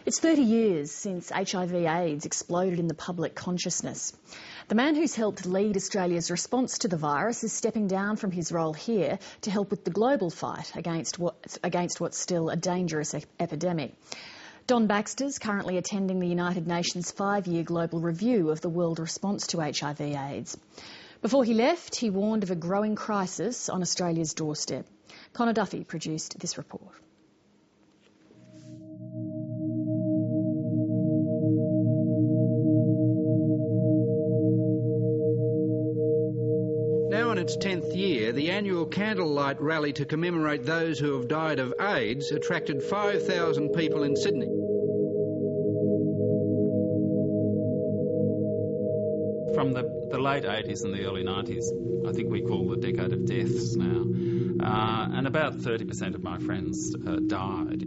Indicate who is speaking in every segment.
Speaker 1: It's 30 years since HIV/AIDS exploded in the public consciousness. The man who's helped lead Australia's response to the virus is stepping down from his role here to help with the global fight against what's still a dangerous epidemic. Don Baxter's currently attending the United Nations 5-year global review of the world response to HIV/AIDS. Before he left, he warned of a growing crisis on Australia's doorstep. Connor Duffy produced this report.
Speaker 2: Now in its 10th year, the annual candlelight rally to commemorate those who have died of AIDS attracted 5,000 people in Sydney.
Speaker 3: From the late 80s and the early 90s, I think we call the decade of deaths now, and about 30% of my friends died.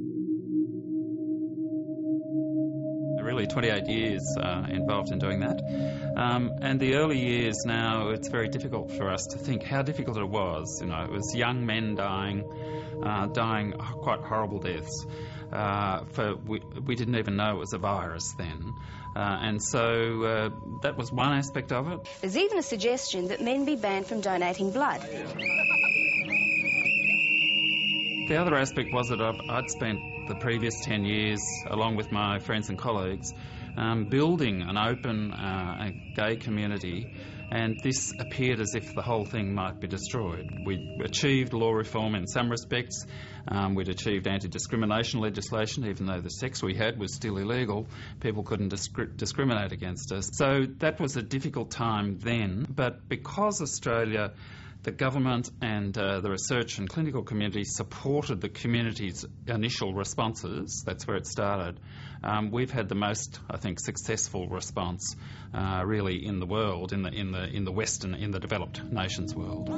Speaker 3: Really 28 years involved in doing that. And the early years now, it's very difficult for us to think how difficult it was. You know, it was young men dying quite horrible deaths. We didn't even know it was a virus then. And so that was one aspect of it.
Speaker 4: There's even a suggestion that men be banned from donating blood.
Speaker 3: The other aspect was that I'd spent the previous 10 years, along with my friends and colleagues, building an open gay community, and this appeared as if the whole thing might be destroyed. We achieved law reform in some respects. We'd achieved anti-discrimination legislation, even though the sex we had was still illegal. People couldn't discriminate against us. So that was a difficult time then, but because Australia, the government and the research and clinical community supported the community's initial responses. That's where it started. We've had the most, I think, successful response really in the world, in the Western, in the developed nations world.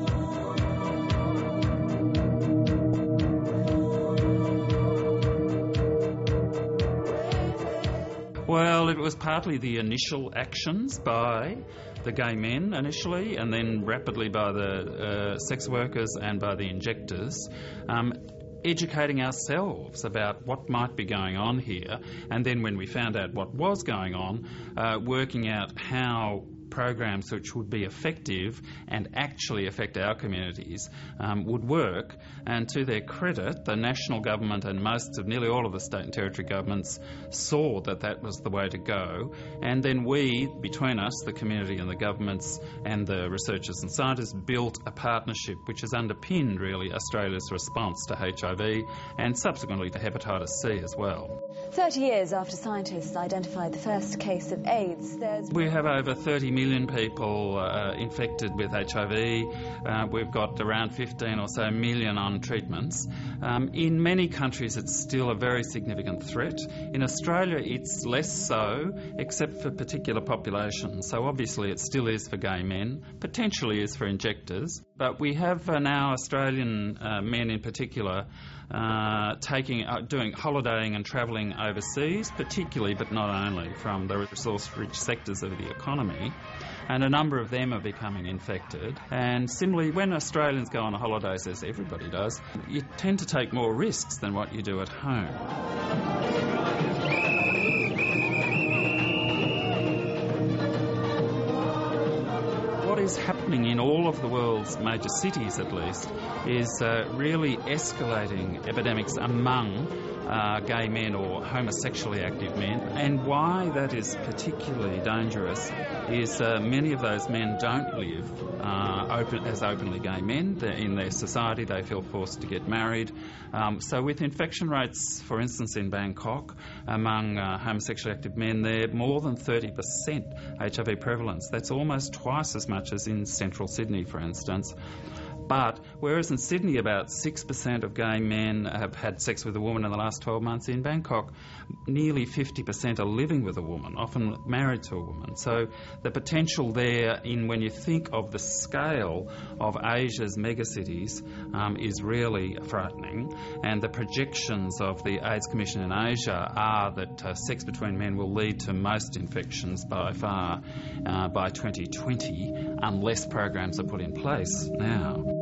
Speaker 3: Well, it was partly the initial actions by the gay men initially, and then rapidly by the sex workers and by the injectors, educating ourselves about what might be going on here, and then when we found out what was going on, working out how programs which would be effective and actually affect our communities would work. And to their credit, the national government and nearly all of the state and territory governments saw that that was the way to go. And then we, between us, the community and the governments and the researchers and scientists, built a partnership which has underpinned really Australia's response to HIV and subsequently to hepatitis C as well.
Speaker 4: 30 years after scientists identified the first case of AIDS,
Speaker 3: we have over 30 million people infected with HIV. We've got around 15 or so million on treatments. In many countries it's still a very significant threat. In Australia it's less so, except for particular populations. So obviously it still is for gay men, potentially is for injectors. But we have now Australian men in particular doing holidaying and travelling overseas, particularly but not only from the resource-rich sectors of the economy, and a number of them are becoming infected. And similarly, when Australians go on holidays, as everybody does, you tend to take more risks than what you do at home. What is happening in all of the world's major cities, at least, is really escalating epidemics among gay men or homosexually active men. And why that is particularly dangerous is many of those men don't live as openly gay men. In their society they feel forced to get married. So with infection rates, for instance, in Bangkok, among homosexually active men, they're more than 30% HIV prevalence. That's almost twice as much as in central Sydney, for instance. But whereas in Sydney about 6% of gay men have had sex with a woman in the last 12 months, in Bangkok nearly 50% are living with a woman, often married to a woman. So the potential there, when you think of the scale of Asia's megacities, is really frightening. And the projections of the AIDS Commission in Asia are that sex between men will lead to most infections by far by 2020, unless programs are put in place now.